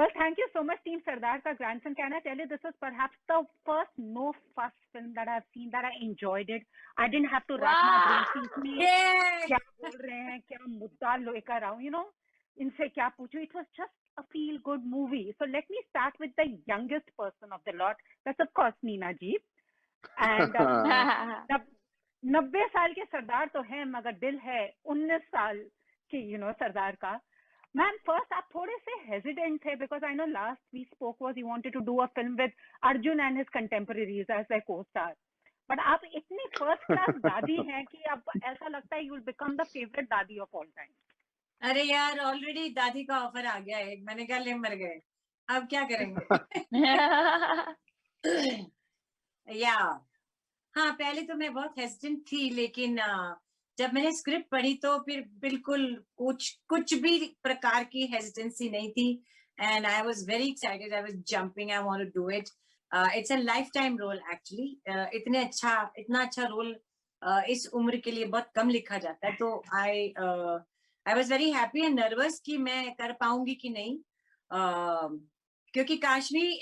Well, thank you so much, Team Sardar ka grandson. Can I tell you, this was perhaps the first no-fuss film that I've seen that I enjoyed it. I didn't have to rack my brain कि इसमें Yay! क्या बोल रहे हैं, क्या मुद्दा लेकर आऊं, इनसे क्या पूछूं. It was just a feel-good movie. So let me start with the youngest person of the lot. That's of course Neena ji. And 90 साल के सरदार तो हैं, मगर दिल है 19 साल की सरदार का. Ma'am, first आप थोड़े से hesitant थे because I know last we spoke was you wanted to do a film with Arjun and his contemporaries as their co-star. But आप इतनी first class दादी हैं कि अब ऐसा लगता है you will become the favorite दादी of all time. अरे यार ऑलरेडी दादी का ऑफर आ गया है. मैंने कहा ले मर गए, अब क्या करेंगे. या हाँ, पहले तो मैं बहुत हेजिटेंट थी, लेकिन जब मैंने स्क्रिप्ट पढ़ी तो फिर बिल्कुल कुछ भी प्रकार की हेजिटेंसी नहीं थी. And I was very excited, I was jumping, I want to do it. It's a lifetime role actually. इतना अच्छा रोल इस उम्र के लिए बहुत कम लिखा जाता है. तो I was very happy and nervous कि मैं कर पाऊंगी कि नहीं, क्योंकि काशवी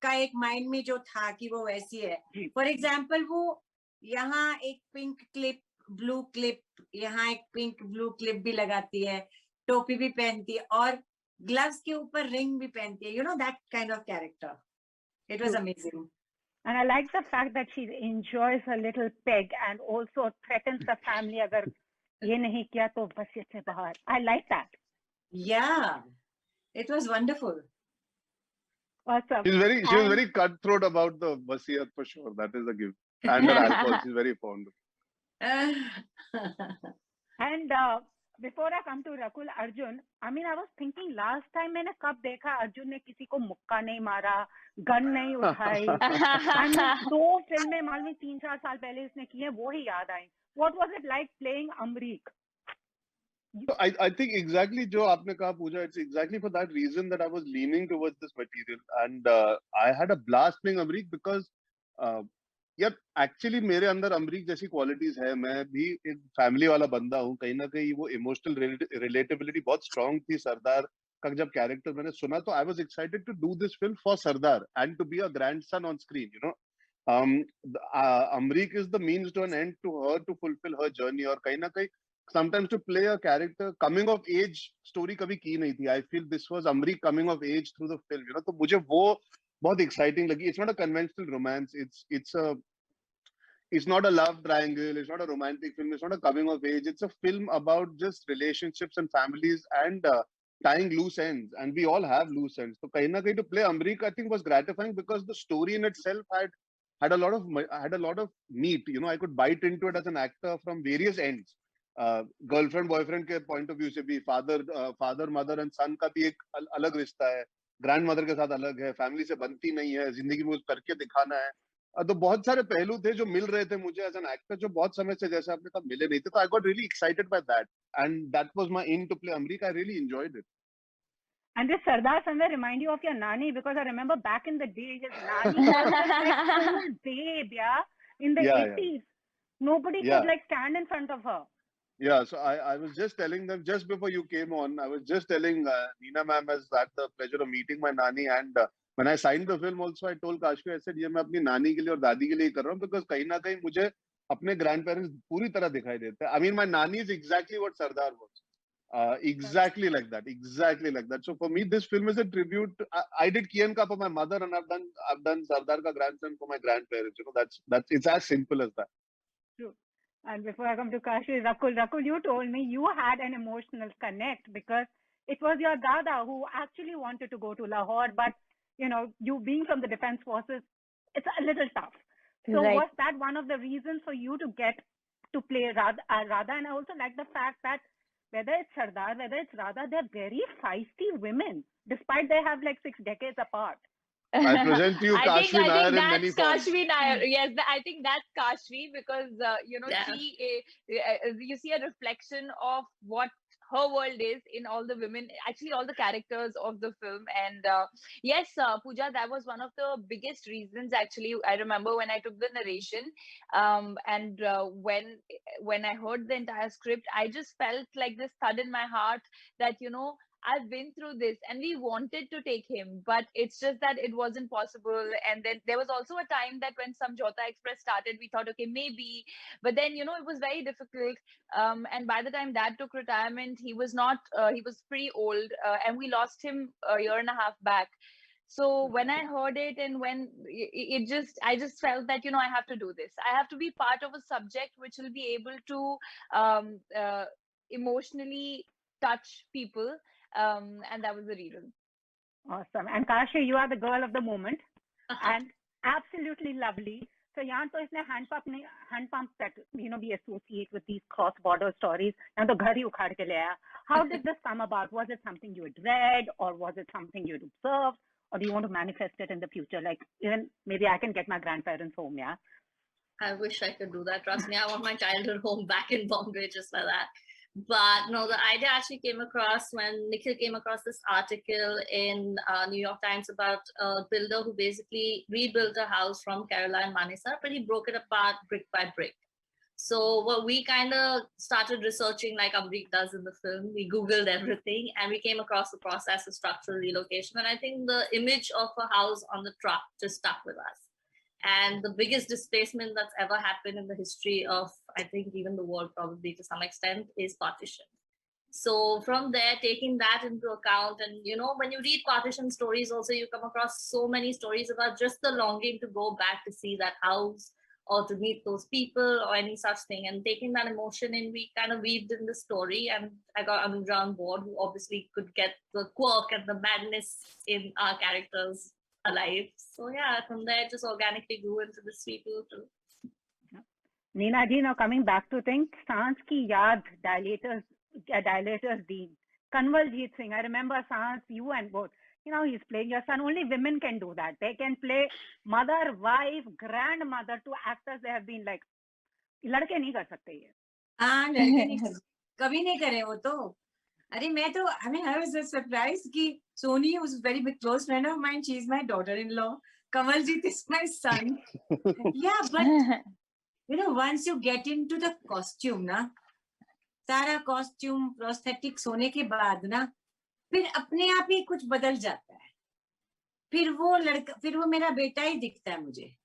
का एक माइंड में जो था कि वो वैसी है. फॉर एग्जाम्पल वो यहाँ एक पिंक क्लिप, ब्लू क्लिप, यहाँ एक पिंक ब्लू क्लिप भी लगाती है, टोपी भी पहनती है और ग्लव्स के ऊपर रिंग भी पहनती है. That kind of character. It was amazing. And I like the fact that she enjoys her little peg and also threatens the family अगर ये नहीं किया तो बस इससे बाहर. I like that. Yeah, it was wonderful. Awesome. She was very cutthroat about the wasiyat for sure. That is the gift. And her alcohol, she's very fond of. And before I come to Rakul, Arjun, I mean, I was thinking last time मैंने कब देखा अर्जुन ने किसी को मुक्का नहीं मारा, gun नहीं उठाई. I mean, 2 फिल्में मालूम 3-4 साल पहले इसने की है, वो ही याद आई. What was it like playing Amrik? I think exactly जो आपने कहा पूजा, it's exactly for that reason that I was leaning towards this material, and I had a blast playing Amrik because यार एक्चुअली मेरे अंदर अमरीक जैसी क्वालिटीज है. मैं भी एक फैमिली वाला बंदा हूँ. कहीं ना कहीं वो इमोशनल रिलेटेबिलिटी बहुत स्ट्रांग थी सरदार का. जब कैरेक्टर मैंने सुना तो I was excited to do this film for Sardar and to be a grandson on screen. Amrik is the means to an end to her to fulfil her journey. और कहीं ना कहीं sometimes to play a character coming of age story कभी की नहीं थी. I feel this was Amrik coming of age through the film. तो मुझे वो बहुत exciting लगी. It's not a conventional romance. It's not a love triangle. It's not a romantic film. It's not a coming of age. It's a film about just relationships and families and tying loose ends. And we all have loose ends. So कहीं ना कहीं to play Amrik, I think was gratifying because the story in itself had a lot of meat. I could bite into it as an actor from various ends. Girlfriend boyfriend के point of view से भी, father mother and सन का भी एक अलग रिश्ता है, grand mother के साथ अलग है, फैमिली से बनती नहीं है, जिंदगी में करके दिखाना है. तो बहुत सारे पहलू थे जो मिल रहे थे मुझे एज एन एक्टर, जो बहुत समय से जैसे आपने कहा मिले नहीं थे. तो I got really excited by that and that was my in to play Amrik. I really enjoyed it. And this Sardar somewhere remind you of your nani, because I remember back in the day his nani was like cool babe, in the 80s. Nobody could like stand in front of her. Yeah, so I was just telling them just before you came on. I was just telling Neena ma'am has had the pleasure of meeting my nani, and when I signed the film also I told Kashvi, I said ये मैं अपनी नानी के लिए और दादी के लिए कर रहा हूँ because कहीं ना कहीं मुझे अपने grandparents पूरी तरह दिखाई देते हैं. I mean, my nani is exactly what Sardar was. Exactly like that. So for me, this film is a tribute. I did Kian Ka for my mother, and I've done Sardar Ka grandson for my grandparents. That's it's as simple as that. True. And before I come to Kashi, Rakul, you told me you had an emotional connect because it was your dada who actually wanted to go to Lahore, but you being from the defense forces, it's a little tough. So was that one of the reasons for you to get to play Radha? And I also like the fact that whether it's Sardar, whether it's Radha, they're very feisty women, despite they have like 6 decades apart. I present to you Kashvi Nair in many forms. Kashvi Nair. Yes, I think that's Kashvi because you see a reflection of what her world is in all the women, actually all the characters of the film. And yes, Pooja, that was one of the biggest reasons. Actually, I remember when I took the narration, and when I heard the entire script, I just felt like this thud in my heart that I've been through this, and we wanted to take him, but it's just that it wasn't possible. And then there was also a time that when Samjhauta Express started, we thought, okay, maybe, but then, it was very difficult. And by the time Dad took retirement, he was not, he was pretty old, and we lost him a year and a half back. So when I heard it, and when I just felt that, I have to do this. I have to be part of a subject which will be able to emotionally touch people. And that was the reason. Awesome. And Kashi, you are the girl of the moment and absolutely lovely. So यहाँ तो इसने hand pump that we associate with these cross border stories. यहाँ तो घर ही उखाड़ के ले आया. How did this come about? Was it something you had read, or was it something you had observed, or do you want to manifest it in the future? Like, even maybe I can get my grandparents home. Yeah. I wish I could do that. Trust me, I want my childhood home back in Bombay just like that. But no, the idea actually came across when Nikhil came across this article in New York Times about a builder who basically rebuilt a house from Kerala and Manesar, but he broke it apart brick by brick. So what we kind of started researching like Amrik does in the film. We Googled everything and we came across the process of structural relocation. And I think the image of a house on the truck just stuck with us. And the biggest displacement that's ever happened in the history of, I think, even the world probably to some extent, is partition. So from there, taking that into account, and when you read partition stories also, you come across so many stories about just the longing to go back to see that house or to meet those people or any such thing. And taking that emotion in, we kind of weaved in the story, and I got Anuja on board, who obviously could get the quirk and the madness in our characters alive. So yeah, from there it just organically grew into the sweet little too. Neena ji, now coming back to things, Saans ki yaad, dilators Dean, Kanwaljit Singh. I remember Saans, you and both. He's playing your son. Only women can do that. They can play mother, wife, grandmother to actors. They have been like, लड़के नहीं कर सकते ये. हाँ, लड़के नहीं कर, कभी नहीं करे वो तो. अरे मैं तो, I was just surprised कि Sony, who's a very big close friend of mine, she's my daughter-in-law. Kamaljeet is my son. Yeah, but once you get into the costume ना, सारा costume prosthetics होने के बाद ना, फिर अपने आप ही कुछ बदल जाता है. फिर वो मेरा बेटा ही दिखता है मुझे.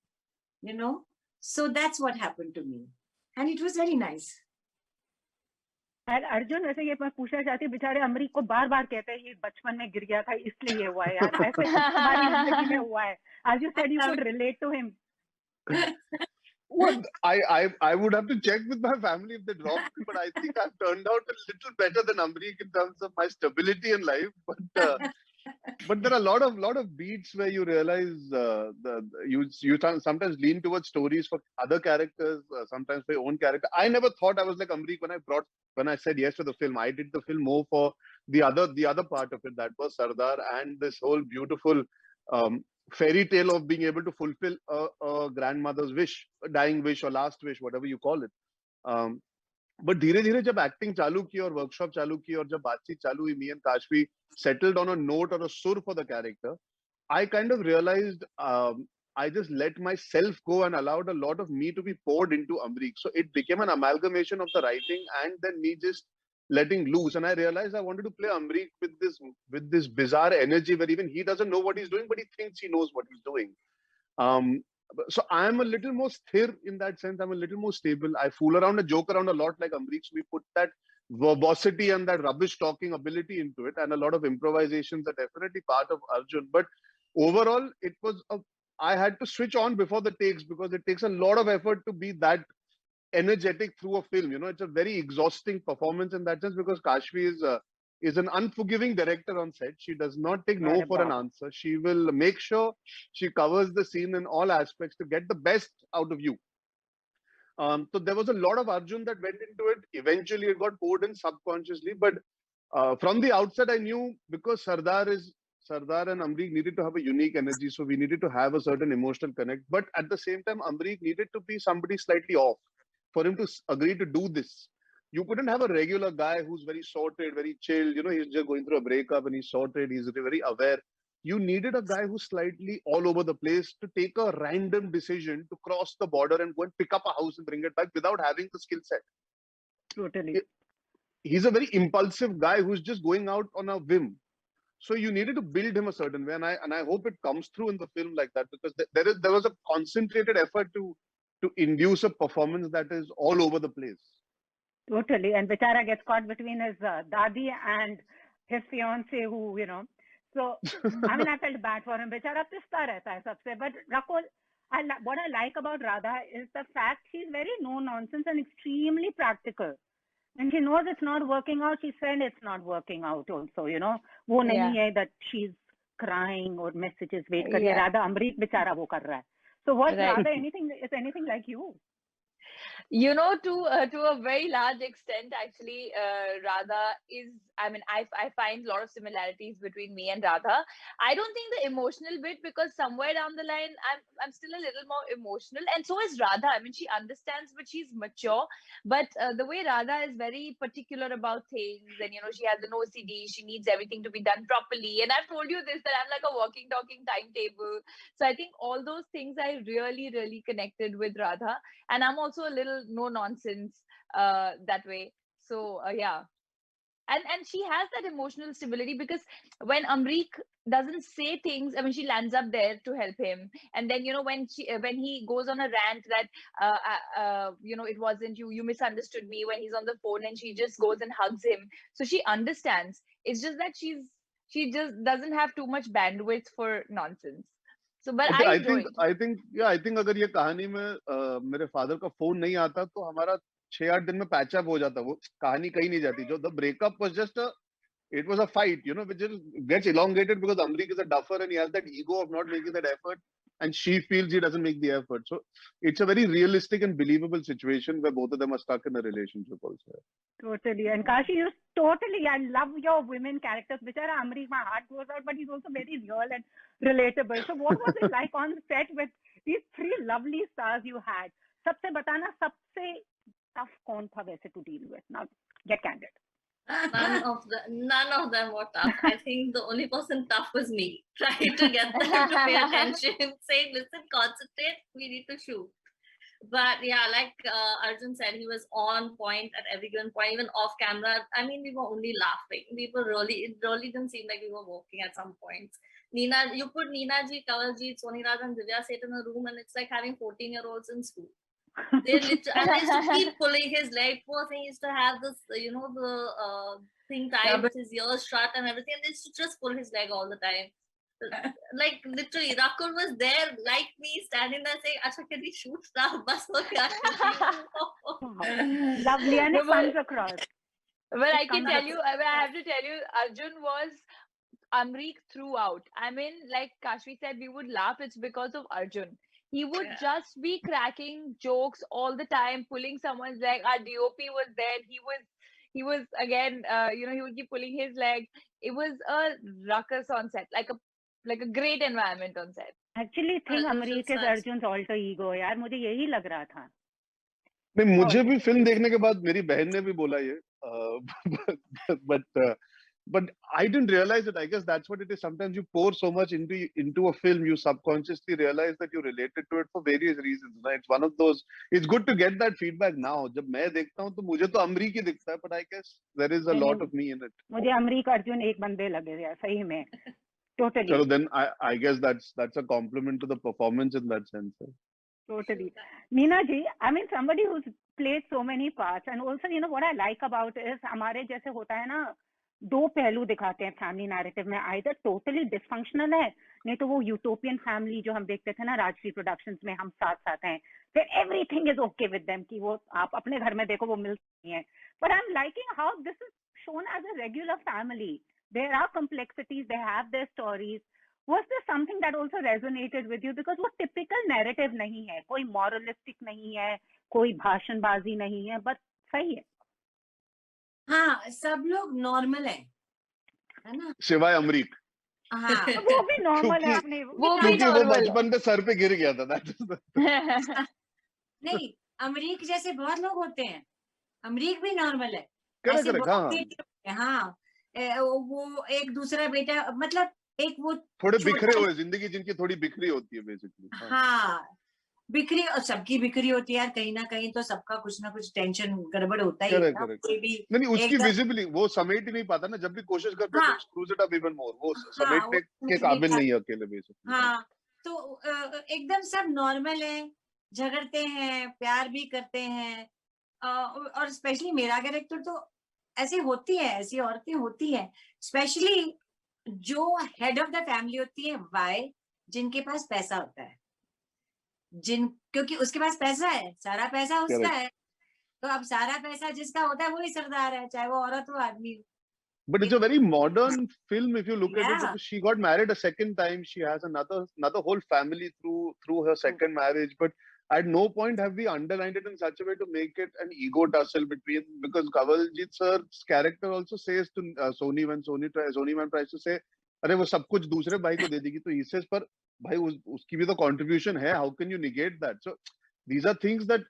So that's what happened to me, and it was very nice. और अर्जुन, वैसे ये मैं पूछना चाहती हूँ, बेचारे अमरीक को बार बार कहते हैं ये बचपन में गिर गया था इसलिए ये हुआ है यार, ऐसे तुम्हारी जिंदगी में हुआ है. As you said, you could relate to him. Well, I would have to check with my family if they dropped me, but I think I've turned out a little better than Amrik in terms of my stability in life. But there are a lot of beats where you realize you sometimes lean towards stories for other characters, sometimes for your own character. I never thought I was like Amrik when I said yes to the film. I did the film more for the other part of it, that was Sardar and this whole beautiful fairy tale of being able to fulfill a grandmother's wish, a dying wish or last wish, whatever you call it. But धीरे धीरे जब acting चालू की और workshop चालू की और जब बातचीत चालू हुई, me and Kashvi settled on a note or a sur for the character, I kind of realized I just let myself go and allowed a lot of me to be poured into Amrik. So it became an amalgamation of the writing and then me just letting loose. And I realized I wanted to play Amrik with this bizarre energy where even he doesn't know what he's doing, but he thinks he knows what he's doing. So I'm a little more sthir in that sense. I'm a little more stable. I fool around and joke around a lot like Amrik. So we put that verbosity and that rubbish talking ability into it, and a lot of improvisations are definitely part of Arjun. But overall, I had to switch on before the takes because it takes a lot of effort to be that energetic through a film. It's a very exhausting performance in that sense because Kashvi is an unforgiving director on set. She does not take no for an answer. She will make sure she covers the scene in all aspects to get the best out of you. So there was a lot of Arjun that went into it. Eventually, it got poured in subconsciously. But from the outset, I knew because Sardar and Amrik needed to have a unique energy. So we needed to have a certain emotional connect. But at the same time, Amrik needed to be somebody slightly off for him to agree to do this. You couldn't have a regular guy who's very sorted, very chilled. He's just going through a breakup and he's sorted. He's very aware. You needed a guy who's slightly all over the place to take a random decision to cross the border and go and pick up a house and bring it back without having the skill set. Totally. he's a very impulsive guy who's just going out on a whim. So you needed to build him a certain way, and I hope it comes through in the film like that, because there was a concentrated effort to induce a performance that is all over the place. Totally. And Bichara gets caught between his dadi and his fiance, who, you know. So, I mean, I felt bad for him. Bichara pista rehta hai sabse. But Rakul, what I like about Radha is the fact she's very no-nonsense and extremely practical. And she knows it's not working out. She said it's not working out also, you know. वो नहीं है that she's crying or messages wait कर रही है. Radha Amrit बेचारा वो कर रहा है. So what Right. Radha anything like you? You know, to a very large extent, actually, Radha is. I mean, I find a lot of similarities between me and Radha. I don't think the emotional bit, because somewhere down the line, I'm still a little more emotional, and so is Radha. I mean, she understands, but she's mature. But the way Radha is very particular about things, and you know, she has an OCD. She needs everything to be done properly. And I've told you this, that I'm like a walking, talking timetable. So I think all those things I really, really connected with Radha. And I'm also a little no nonsense that way. So yeah, and she has that emotional stability, because when Amrik doesn't say things, I mean, she lands up there to help him. And then, you know, when he goes on a rant that you know, it wasn't you misunderstood me, when he's on the phone, and she just goes and hugs him. So she understands. It's just that she just doesnn't have too much bandwidth for nonsense. So, but I think अगर ये कहानी में मेरे father का phone नहीं आता तो हमारा 6-8 दिन में पैच अप हो जाता, वो कहानी कहीं नहीं जाती. जो the breakup was just it was a fight, you know, which just gets elongated because Amrik is a duffer and he has that ego of not making that effort, and she feels he doesn't make the effort. So it's a very realistic and believable situation where both of them are stuck in a relationship also. Totally. And Kashi, you totally, I love your women characters. Bichara Amrik, my heart goes out, but he's also very real and relatable. So what was it like on set with these three lovely stars you had? सबसे बताना, सबसे tough कौन था वैसे to deal with? Now, get candid. None of them were tough. I think the only person tough was me, trying to get them to pay attention, saying, listen, concentrate, we need to shoot. But yeah, like Arjun said, he was on point at every given point, even off camera. I mean, we were only laughing. It really didn't seem like we were working at some points. Nina, you put Nina ji, Kavaljeet, Soni Raj and Divya sit in a room, and it's like having 14-year-olds in school. They literally, and they used to keep pulling his leg. Poor thing, he used to have this, you know, the thing tied with his ears shut and everything. And they used to just pull his leg all the time. Like literally, Rakul was there, like me, standing there saying, "Acha, can we shoot now? Bas ho gaya." Lovely, and it comes across. Well, I can tell you, I have to tell you, Arjun was Amrik throughout. I mean, like Kashvi said, we would laugh. It's because of Arjun. He would just be cracking jokes all the time, pulling someone's leg. Our DOP was there. He was again, you know, he would keep pulling his leg. It was a ruckus on set, like a great environment on set. Actually, think Amrik is Arjun's alter ego. यार मुझे यही लग रहा था. नहीं, मुझे भी film देखने के बाद मेरी बहन ने भी बोला ये, but I didn't realize it. I guess that's what it is. Sometimes you pour so much into a film, you subconsciously realize that you related to it for various reasons. Right? It's one of those. It's good to get that feedback now. जब मैं देखता हूँ तो मुझे तो अमरीक ही दिखता है, but I guess there is a lot of me in it. मुझे अमरीक अर्जुन एक बंदे लगे यार सही में. Totally. So then I guess that's a compliment to the performance in that sense. Totally. Meena ji, I mean somebody who's played so many parts, and also you know what I like about is हमारे जैसे होता है ना, दो पहलू दिखाते हैं family narrative में. आइदर टोटली डिसफंक्शनल है, नहीं तो वो यूटोपियन फैमिली जो हम देखते थे ना राजश्री प्रोडक्शंस में, हम साथ साथ हैं, फिर everything is okay with them, कि वो आप अपने घर में देखो वो मिलती हैं. But I am liking how this is shown as a regular family. There are complexities, they have their stories. Was there something that also resonated with you? Because वो typical narrative नहीं है, कोई moralistic नहीं है, कोई भाषणबाजी नहीं है, but सही है. हाँ, सब लोग नॉर्मल है ना, सिवाय अमरीक. हाँ वो भी नॉर्मल है अपने, क्योंकि वो बचपन में सर पे गिर गया था. नहीं, अमरीक जैसे बहुत लोग होते हैं, अमरीक भी नॉर्मल है. हाँ, वो एक दूसरा बेटा, मतलब एक वो थोड़े बिखरे हुए, जिंदगी जिनकी थोड़ी बिखरी होती है बेसिकली. हाँ, बिक्री, और सबकी बिक्री होती है यार, कहीं ना कहीं तो सबका कुछ ना कुछ टेंशन गड़बड़ होता ही है करेक्ट ना, करेक्ट। कोई भी नहीं उसकी एकदम। विजिबली वो समेट ही नहीं पाता ना, जब भी कोशिश करता है तो हाँ screws it up even more, वो हाँ, वो समेटने के समझ नहीं काबिल पा, नहीं है अकेले बेसिकली। हाँ तो एकदम सब नॉर्मल है, झगड़ते हैं, प्यार भी करते हैं, और स्पेशली मेरा कैरेक्टर तो ऐसी होती है, ऐसी औरतें होती हैं, स्पेशली जो हेड ऑफ द फैमिली होती है, वाई, जिनके पास पैसा होता है, क्योंकि उसके पास पैसा है, सारा पैसा उसका करेक्ट। है, तो अब सारा पैसा जिसका होता है वही सरदार है, चाहे वो औरत हो आदमी हो। But it's a very modern film if you look at it, Yeah. because she got married a second time. She has another whole family through her second marriage. But at no point have we underlined it in such a way to make it an ego tussle between. Because Kawaljeet sir's character also says to Sony, when Sony man tries to say, "अरे वो सब कुछ दूसरे भाई को दे देगी," तो he says, "पर भाई उसकी भी तो contribution है. How can you negate that?" So these are things that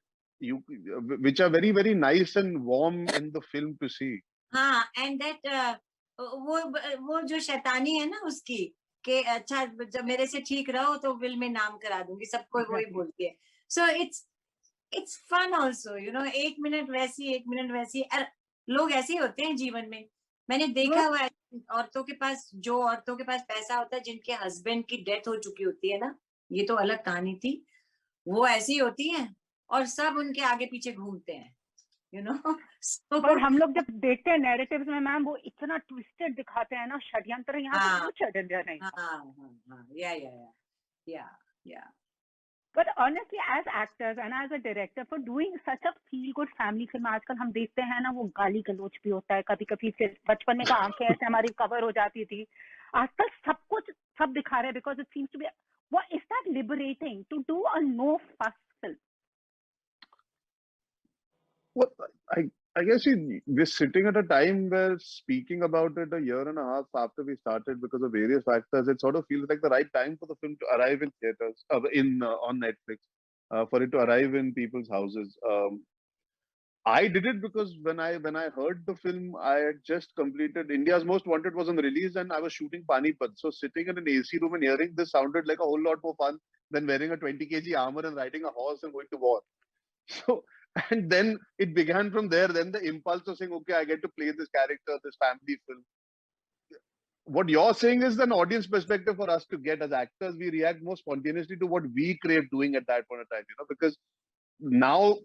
which are very very nice and warm in the film to see. हाँ, एंड दैट वो जो शैतानी है ना उसकी, कि अच्छा जब मेरे से ठीक रहो तो विल में नाम करा दूंगी, सबको वही Exactly. बोलती है। So it's fun also, you know, 1 minute वैसी 1 मिनट वैसी, लोग ऐसे ही होते हैं जीवन में। मैंने देखा हुआ है औरतों के पास, जो औरतों के पास पैसा होता है, जिनके हस्बैंड की डेथ हो चुकी होती है ना, ये तो अलग कहानी थी, वो ऐसी होती हैं और सब उनके आगे पीछे घूमते हैं, यू नो। पर हम लोग जब देखते हैं नैरेटिव्स में मैम, वो इतना ट्विस्टेड दिखाते हैं ना, षड्यंत्र, यहाँ हाँ, पे कुछ षड्यंत्र नहीं था। हाँ, yeah. But honestly, as actors and as a director, for doing such a feel-good family film, आजकल हम देखते हैं ना, वो गाली गलौज भी होता है कभी कभी, फिर बचपन में तो आंखें ऐसे हमारी कवर हो जाती थी, आजकल सब कुछ सब दिखा रहे हैं, because it seems to be, what is that liberating to do a no fuss film? Well, I guess we're sitting at a time where speaking about it a year and a half after we started, because of various factors, it sort of feels like the right time for the film to arrive in theaters, on Netflix, for it to arrive in people's houses. I did it because when I heard the film, I had just completed India's Most Wanted was on the release, and I was shooting Panipat. So sitting in an AC room and hearing this sounded like a whole lot more fun than wearing a 20 kg armor and riding a horse and going to war. So, and then it began from there. Then the impulse of saying, okay, I get to play this character, this family film. What you're saying is an audience perspective for us to get as actors. We react more spontaneously to what we crave doing at that point of time, because now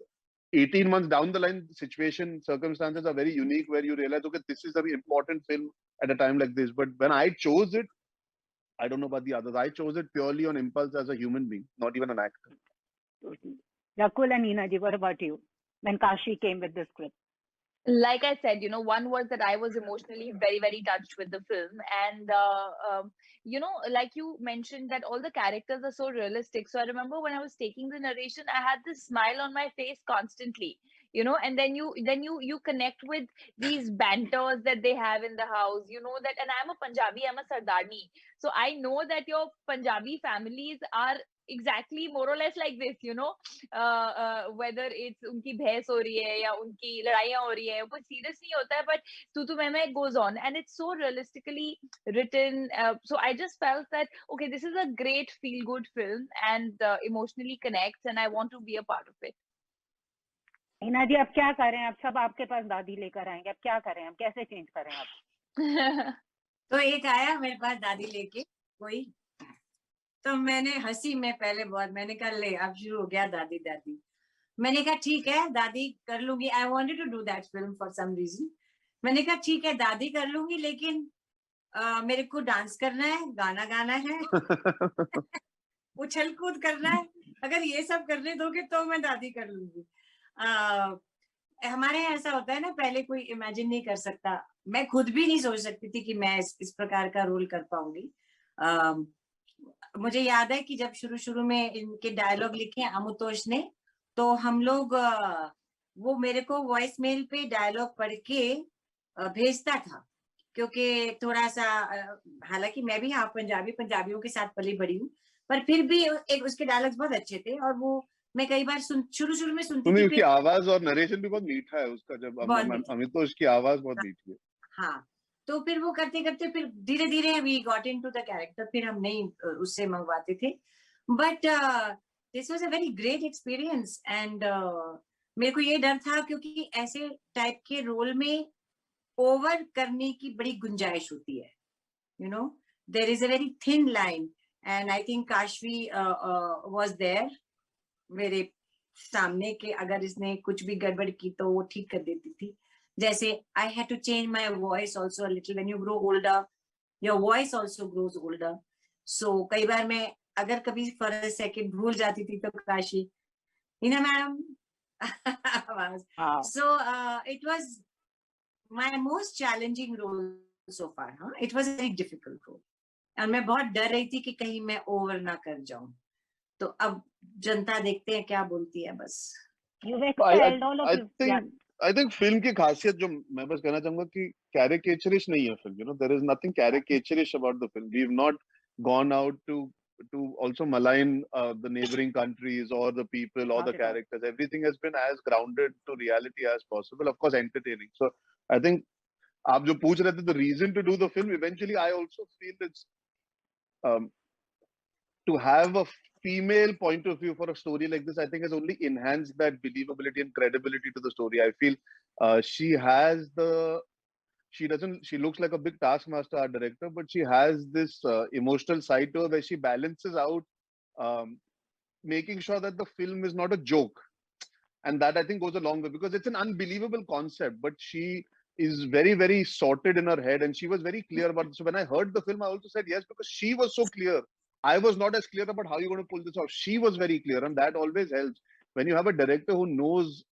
18 months down the line, circumstances are very unique where you realize, okay, this is a very important film at a time like this. But when I chose it, I don't know about the others, I chose it purely on impulse as a human being, not even an actor. Rakul and Neena ji, what about you? When Kashi came with the script? Like I said, one was that I was emotionally very, very touched with the film. And, like you mentioned, that all the characters are so realistic. So I remember when I was taking the narration, I had this smile on my face constantly, and then you connect with these banters that they have in the house, that, and I'm a Punjabi, I'm a Sardarni. So I know that your Punjabi families are exactly more or less like this, whether it's unki bhais ho rahi hai ya unki ladaiyan ho rahi hai, wo serious nahi hota hai, but tu mein goes on, and it's so realistically written. So I just felt that, okay, this is a great feel good film and emotionally connects, and I want to be a part of it. Neena जी, अब क्या करें? अब सब आपके पास दादी लेकर आएंगे, अब क्या करें? हम कैसे चेंज करें अब? तो एक आया मेरे पास दादी लेके कोई, तो मैंने हंसी में पहले बहुत, मैंने कहा ले अब शुरू हो गया दादी दादी। मैंने कहा ठीक है दादी कर लूंगी, I wanted to do that film for some reason. मैंने कहा ठीक है दादी कर लूंगी, लेकिन मेरे को डांस करना है, गाना गाना है, उछल कूद करना है, अगर ये सब करने दोगे तो मैं दादी कर लूंगी। हमारे यहाँ ऐसा होता है ना, पहले कोई इमेजिन नहीं कर सकता, मैं खुद भी नहीं सोच सकती थी कि मैं इस प्रकार का रोल कर पाऊंगी। मुझे याद है कि जब शुरू में इनके डायलॉग लिखे आमुतोष ने, तो हम लोग वो मेरे को वॉइस मेल पे डायलॉग पढ़ के भेजता था, क्योंकि थोड़ा सा, हालांकि मैं भी पंजाबियों के साथ पली बड़ी हूँ, पर फिर भी एक उसके डायलॉग्स बहुत अच्छे थे, और वो मैं कई बार शुरू में सुनती थी। उसकी आवाज और नरेशन भी बहुत मीठा है उसका, जब अमितोष की आवाज बहुत मीठी है। हाँ, तो फिर वो करते करते फिर धीरे धीरे we got into the character, फिर हम नहीं उससे मंगवाते थे। But this was a very great experience and मेरे को ये डर था क्योंकि ऐसे टाइप के रोल में ओवर करने की बड़ी गुंजाइश होती है, you know, there is a very thin line and I think Kashvi was there मेरे सामने के अगर इसने कुछ भी गड़बड़ की तो वो ठीक कर देती थी. जैसे I had to change my voice also a little. When you grow older, your voice also grows older. So कई बार मैं अगर कभी for a second भूल जाती थी तो Kashi, Hina ma'am. So it was my most challenging role so far. It was a very difficult role. और मैं बहुत डर रही थी कि कहीं मैं ओवर ना कर जाऊं. तो अब जनता देखते हैं क्या बोलती है बस. You've excelled, all of you. Yeah. I think film की खासियत जो मैं बस कहना चाहूंगा कि caricaturish नहीं है film. You know, there is nothing caricaturish about the film. We've not gone out to also malign the neighboring countries or the people or the characters. Everything has been as grounded to reality as possible. Of course, entertaining. So I think आप जो पूछ रहे थे, the reason to do the film, eventually I also feel it's to have a female point of view for a story like this, I think has only enhanced that believability and credibility to the story. I feel she looks like a big taskmaster, our director, but she has this emotional side to her where she balances out making sure that the film is not a joke. And that I think goes a long way because it's an unbelievable concept, but she is very, very sorted in her head and she was very clear about it. So when I heard the film, I also said yes, because she was so clear. I was not as clear about how you're going to pull this off. She was very clear, and that always helps when you have a director who knows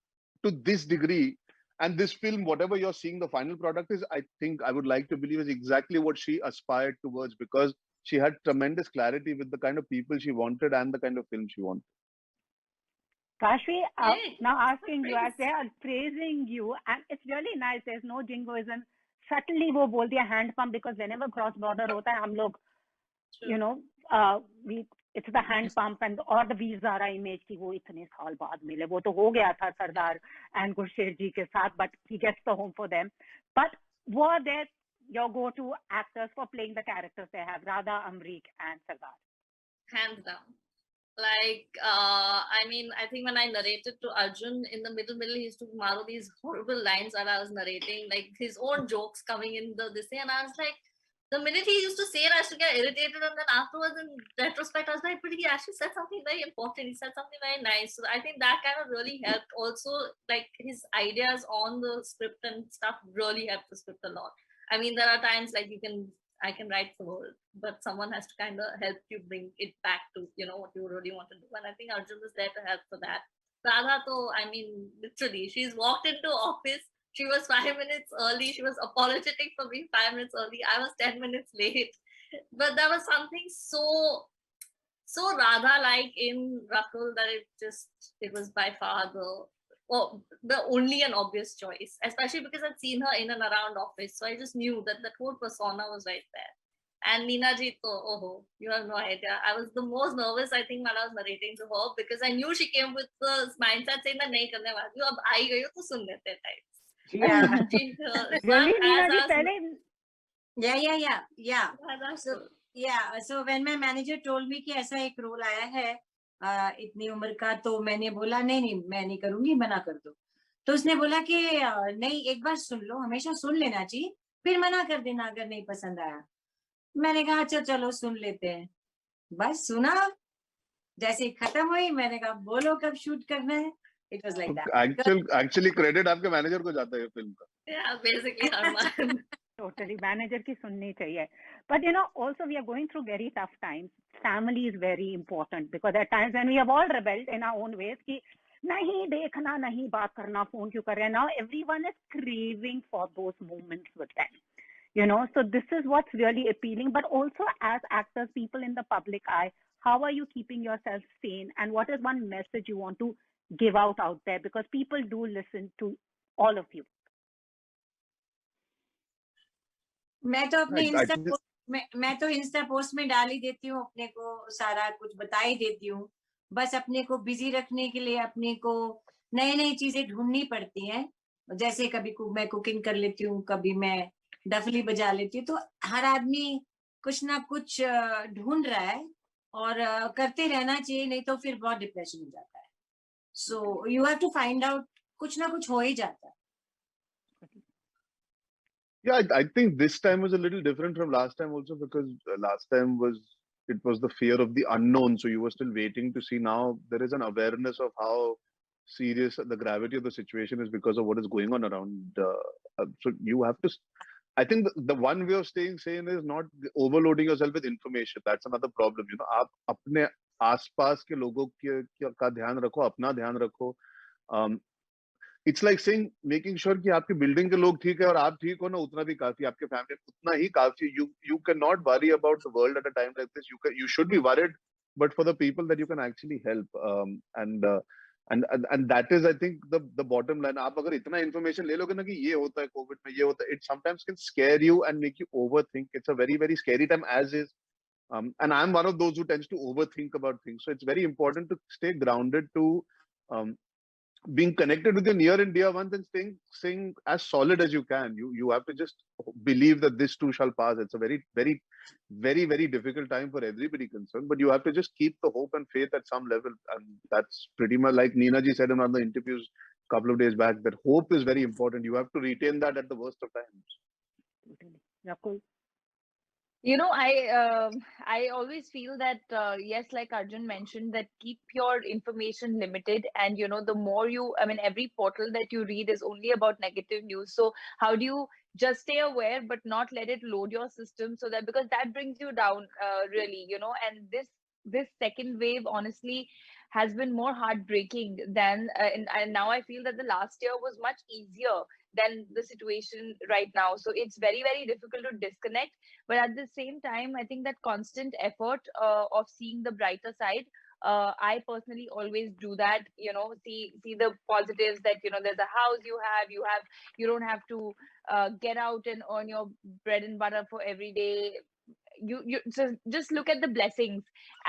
to this degree. And this film, whatever you're seeing, the final product is, I think I would like to believe, is exactly what she aspired towards because she had tremendous clarity with the kind of people she wanted and the kind of film she wanted. Kashvi, now asking you as they are praising you, and it's really nice. There's no jingoism. Subtly वो बोल दिया hand pump because whenever cross border होता है हम लोग, you know, it's the hand pump and or the Vizara image की वो इतने साल बाद मिले. वो तो हो गया था सरदार and गुरशेर जी के साथ, but he gets the home for them. But were there your go-to actors for playing the characters they have, Radha, Amrik and Sardar? Hands down. Like, I mean, I think when I narrated to Arjun, in the middle, he used to marrow these horrible lines that I was narrating, like his own jokes coming in this thing. And I was like, the minute he used to say it, I used to get irritated. And then afterwards, in retrospect, I was like, but he actually said something very important. He said something very nice. So I think that kind of really helped. Also, like his ideas on the script and stuff really helped the script a lot. I mean, there are times like I can write the whole, but someone has to kind of help you bring it back to, you know, what you really want to do. And I think Arjun was there to help for that. Radha, though, I mean, literally, she's walked into office. She was 5 minutes early. She was apologetic for being 5 minutes early. I was 10 minutes late. But there was something so Radha-like in Rakul that it was by far the only and obvious choice, especially because I'd seen her in and around office. So I just knew that whole persona was right there. And Neena ji, you have no idea. I was the most nervous, I think, when I was narrating to her because I knew she came with the mindset saying that nahi karne wali hu, ab aayi gayi ho to sun lete types. Yeah. Really, Neena ji, Yeah. So when my manager told me कि ऐसा एक role आया है इतनी उम्र का, तो मैंने बोला नहीं मैं नहीं करूंगी, मना कर दो. तो उसने बोला कि नहीं, एक बार सुन लो, हमेशा सुन लेना चाहिए, फिर मना कर देना अगर नहीं पसंद आया. मैंने कहा अच्छा चलो सुन लेते हैं. बस सुना, जैसे खत्म हुई मैंने कहा बोलो कब शूट करना है. It was like that. Actually credit आपके मैनेजर को जाता है फिल्म का. Yeah, basically Arman. Totally, manager की सुननी चाहिए. But you know, also we are going through very tough times. Family is very important because at times when we have all rebelled in our own ways कि नहीं देखना, नहीं बात करना, phone क्यों कर रहे हैं. Now everyone is craving for those moments with them. You know, so this is what's really appealing. But also as actors, people in the public eye, how are you keeping yourself sane? And what is one message you want to give out there? Because people do listen to all of you. मैं तो अपने Insta post में डाल ही देती हूँ, अपने को सारा कुछ बता ही देती हूँ. बस अपने को बिजी रखने के लिए अपने को नई चीजें ढूंढनी पड़ती हैं. जैसे कभी मैं कुकिंग कर लेती हूँ, कभी मैं डफली बजा लेती हूँ. तो हर आदमी कुछ ना कुछ ढूंढ रहा है और करते रहना चाहिए, नहीं तो फिर बहुत डिप्रेशन हो जाता है. So you have to find out, कुछ ना कुछ हो ही जाता है. Yeah, I think this time was a little different from last time also, because last time it was the fear of the unknown. So you were still waiting to see. Now there is an awareness of how serious the gravity of the situation is because of what is going on around. So you have to. I think the one way of staying sane is not overloading yourself with information. That's another problem. You know, आप अपने आसपास के लोगों का ध्यान रखो, अपना ध्यान रखो. Um, it's like saying making sure कि आपकी बिल्डिंग के लोग ठीक है और आप ठीक हो ना, उतना भी काफी. आपके फैमिली उतना ही काफी. You can not worry about the world at a time like this. You should be worried, but for the people that you can actually help. And that is I think the bottom line. आप अगर इतना information ले लोगे ना कि ये होता है कोविड में, ये होता है, it sometimes can square you and make you overthink. It's a very very scary time as is. And I'm one of those who tends to overthink about things. So it's very important to stay grounded, to um, being connected with your near and dear ones, and staying as solid as you can. You have to just believe that this too shall pass. It's a very very very very difficult time for everybody concerned, but you have to just keep the hope and faith at some level. And that's pretty much like Neena ji said in one of the interviews a couple of days back, that hope is very important. You have to retain that at the worst of times. Totally. Rakul? You know, I always feel that yes, like Arjun mentioned, that keep your information limited, and you know, the more you, I mean, every portal that you read is only about negative news. So how do you just stay aware but not let it load your system, so that, because that brings you down, really, you know. And this second wave honestly has been more heartbreaking than and now I feel that the last year was much easier than the situation right now. So it's very very difficult to disconnect, but at the same time I think that constant effort of seeing the brighter side, I personally always do that, you know. See the positives, that you know, there's a house you don't have to get out and earn your bread and butter for every day. You just look at the blessings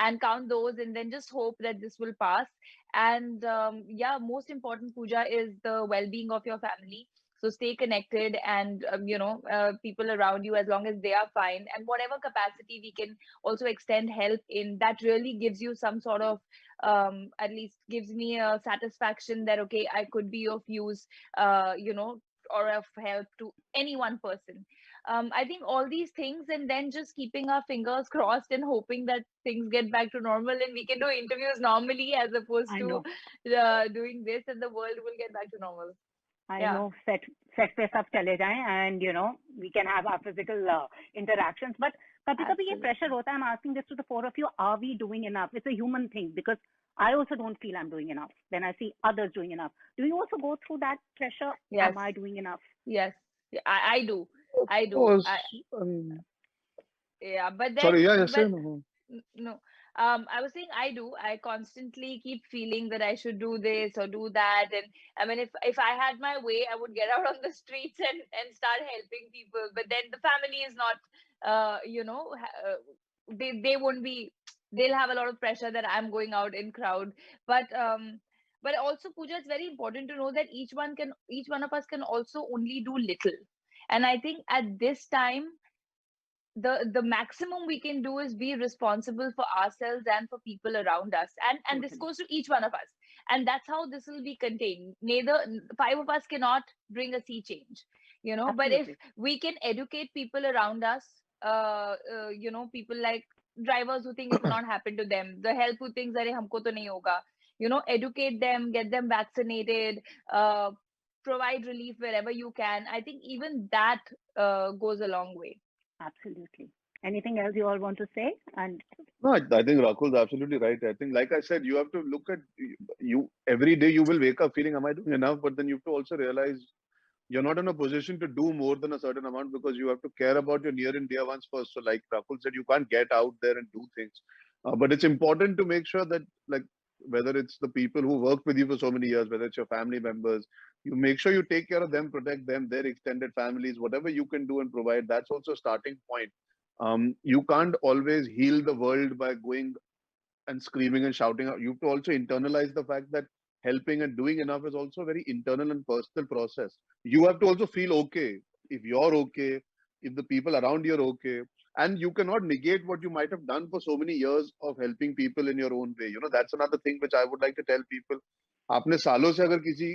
and count those, and then just hope that this will pass. And yeah, most important, Pooja, is the well-being of your family. So stay connected, and you know, people around you, as long as they are fine, and whatever capacity we can also extend help in, that really gives you some sort of at least gives me a satisfaction that okay, I could be of use, you know, or of help to any one person. I think all these things, and then just keeping our fingers crossed and hoping that things get back to normal and we can do interviews normally, as opposed I to know. doing this, and the world will get back to normal. I Yeah. know set पे सब चले जाएं, and you know, we can have our physical interactions. But कभी कभी ये Absolutely. pressure होता है. I'm asking this to the four of you. Are we doing enough? It's a human thing, because I also don't feel I'm doing enough. Then I see others doing enough. Do you also go through that pressure? Yes. Am I doing enough? Yes. Yeah, I do. I Of do. course. Yeah, but then, Sorry, yeah, but no. no, I was saying I do. I constantly keep feeling that I should do this or do that, and I mean, if I had my way, I would get out on the streets and start helping people. But then the family is not, you know, they won't be. They'll have a lot of pressure that I'm going out in crowd. But also, Pooja, it's very important to know that each one of us can also only do little. And I think at this time, the maximum we can do is be responsible for ourselves and for people around us, and this Totally. goes to each one of us, and that's how this will be contained. Neither five of us cannot bring a sea change, you know. But if Absolutely. we can educate people around us, you know, people like drivers who think it will not happen to them, the help who thinks that humko to nahi hoga, you know, educate them, get them vaccinated, uh, provide relief wherever you can. I think even that goes a long way. Absolutely. Anything else you all want to say? And No, I think Rakul's absolutely right. I think, like I said, you have to look at you every day. You will wake up feeling, "Am I doing enough?" But then you have to also realize you're not in a position to do more than a certain amount, because you have to care about your near and dear ones first. So, like Rakul said, you can't get out there and do things. But it's important to make sure that, like, whether it's the people who worked with you for so many years, whether it's your family members, you make sure you take care of them, protect them, their extended families, whatever you can do and provide. That's also a starting point. You can't always heal the world by going and screaming and shouting out. You have to also internalize the fact that helping and doing enough is also a very internal and personal process. You have to also feel okay. If you're okay, if the people around you are okay, and you cannot negate what you might have done for so many years of helping people in your own way. You know, that's another thing which I would like to tell people. आपने सालों से अगर किसी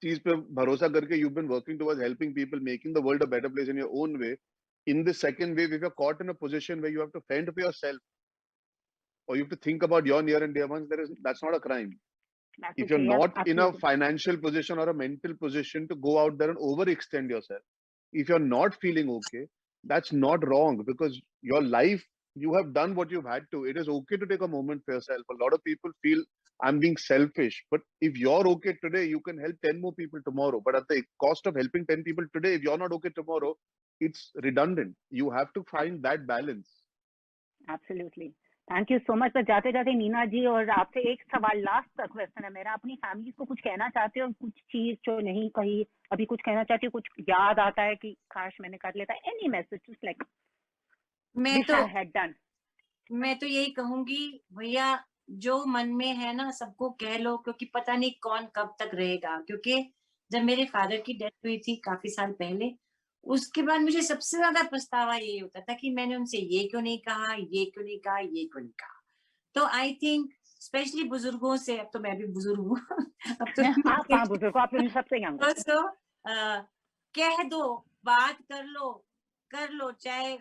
चीज पे भरोसा करके you've been working towards helping people, making the world a better place in your own way. In the second wave, if you're caught in a position where you have to fend for yourself, or you have to think about your near and dear ones, that's not a crime. That's If you're okay. Yep, not in a absolutely. financial position or a mental position to go out there and overextend yourself, if you're not feeling okay, that's not wrong, because your life, you have done what you've had to. It is okay to take a moment for yourself. A lot of people feel I'm being selfish, but if you're okay today, you can help 10 more people tomorrow. But at the cost of helping 10 people today, if you're not okay tomorrow, it's redundant. You have to find that balance. Absolutely. Thank you so much. बस जाते जाते नीना जी, और आपसे एक सवाल, last question है मेरा, अपनी फैमिली को कुछ कहना चाहते हो, कुछ चीज जो नहीं कही अभी, कुछ कहना चाहते हो, कुछ याद आता है कि काश मैंने कर लेता, एनी मैसेज जस्ट लाइक मैं हैड डन? मैं तो यही कहूंगी भैया, जो मन में है ना सबको कह लो, क्योंकि पता नहीं कौन कब तक रहेगा। क्योंकि जब मेरे फादर की डेथ हुई थी काफी साल पहले, उसके बाद मुझे सबसे ज्यादा पछतावा यही होता था कि मैंने उनसे ये क्यों नहीं कहा, ये क्यों नहीं कहा, ये क्यों नहीं कहा। तो आई थिंक स्पेशली बुजुर्गों से, अब तो मैं भी बुजुर्ग हूँ अब तो आप कहाँ बुजुर्ग हो, आप उन सबसे यंग हो। तो कह दो, बात कर लो, चाहे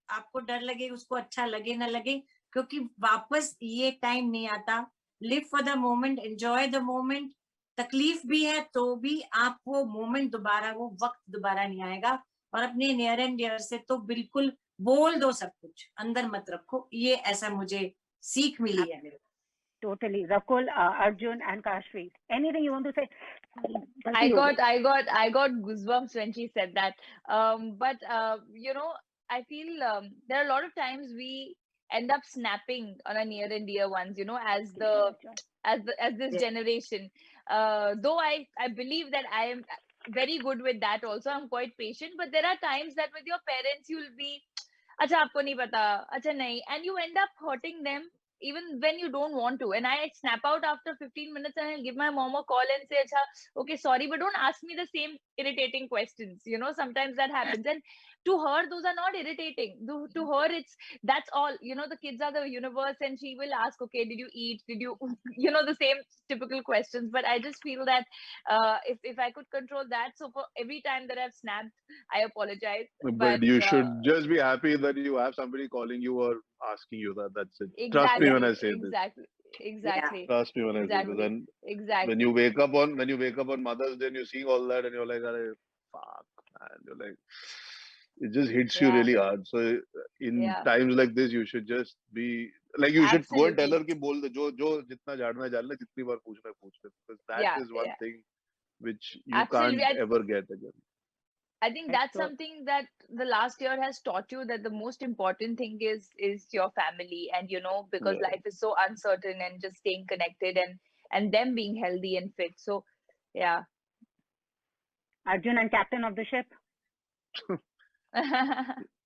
आपको डर लगे, उसको अच्छा लगे ना लगे, क्योंकि वापस ये टाइम नहीं आता। Live for the moment, enjoy the moment. तकलीफ भी है तो भी आप वो मोमेंट दोबारा, वो वक्त दोबारा नहीं आएगा। और अपने नियर एंड डियर से तो बिल्कुल बोल दो सब कुछ, अंदर मत रखो। ये ऐसा मुझे सीख मिली है मेरे। Totally. Rakul, Arjun and Kashvi, anything you want to say? I got goosebumps when she said that. But you know, I feel there are a lot of times we end up snapping on our near and dear ones, you know, as this generation. Though I believe that I am very good with that also. I'm quite patient, but there are times that with your parents you'll be, acha aapko nahi pata, acha nahi, and you end up hurting them even when you don't want to. And I snap out after 15 minutes and I'll give my mom a call and say, acha, okay, sorry, but don't ask me the same irritating questions. You know, sometimes that happens. And to her, those are not irritating. To her, that's all. You know, the kids are the universe, and she will ask, okay, did you eat? Did you, you know, the same typical questions. But I just feel that if I could control that, so for every time that I've snapped, I apologize. But you should just be happy that you have somebody calling you or asking you that. That's it. Exactly, Trust me when I say this. Exactly. Yeah. Trust me when I say this. And when you wake up on Mother's Day and you see all that and you're like, fuck, man. You're like, it just hits you really hard. So in times like this, you should just be like, you should go and tell her कि बोल दे जो जितना झाड़ना है झाड़ ले, जितनी बार पूछना है पूछ ले, because that is one thing which you can't ever get again. I think that's something that the last year has taught you, that the most important thing is your family, and you know, because life is so uncertain, and just staying connected and them being healthy and fit. So yeah. Arjun and captain of the ship.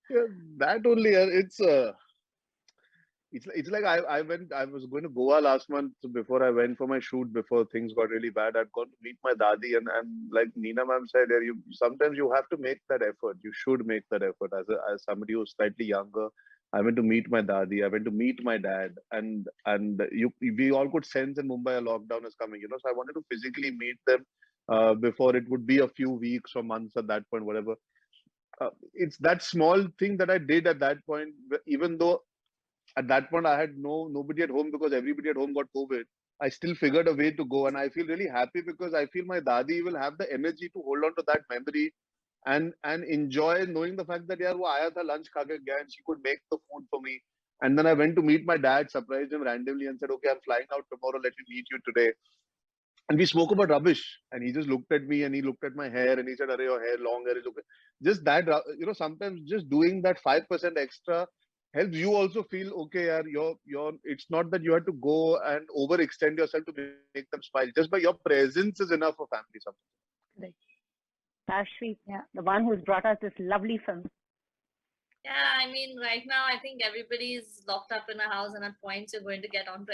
Yeah, that only it's like I was going to Goa last month before I went for my shoot, before things got really bad. I'd gone to meet my dadi, and like Nina ma'am said, sometimes you have to make that effort. You should make that effort. As somebody who's slightly younger, I went to meet my dadi, I went to meet my dad, and we all could sense in Mumbai a lockdown is coming, you know. So I wanted to physically meet them before it would be a few weeks or months at that point, whatever. It's that small thing that I did at that point, even though at that point I had nobody at home because everybody at home got COVID. I still figured a way to go, and I feel really happy because I feel my dadi will have the energy to hold on to that memory and enjoy knowing the fact that wo aaya tha lunch kha ke gaya, and she could make the food for me. And then I went to meet my dad, surprised him randomly and said, okay, I'm flying out tomorrow, let me meet you today. And we spoke about rubbish, and he just looked at me and he looked at my hair and he said, "Arey, your hair, long hair is okay." Just that, you know, sometimes just doing that 5% extra helps you also feel okay. You're. It's not that you have to go and overextend yourself to make them smile. Just by your presence is enough for family sometimes. Right. Kashvi, the one who's brought us this lovely film. Yeah, I mean, right now I think everybody's locked up in a house, and at points you're going to get onto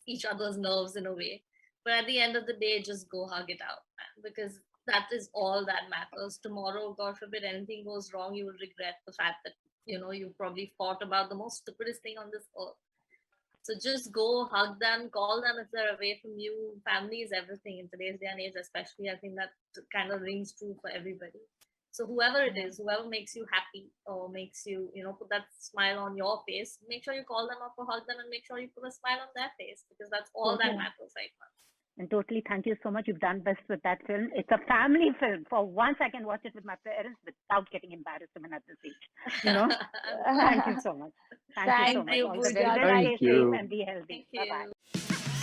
each other's nerves in a way. But at the end of the day, just go hug it out, man, because that is all that matters. Tomorrow, God forbid, anything goes wrong, you will regret the fact that you probably fought about the most stupidest thing on this earth. So just go hug them, call them if they're away from you. Family is everything in today's day and age, especially. I think that kind of rings true for everybody. So whoever it is, whoever makes you happy or makes you, put that smile on your face, make sure you call them up or hug them and make sure you put a smile on their face, because that's all that matters right now. And totally, thank you so much. You've done best with that film. It's a family film. For once, I can watch it with my parents without getting embarrassed even at this age. Thank you so much. Thank you so much. you, All the Pooja. very best. Thank Stay safe you. and be healthy. Thank Bye-bye. you.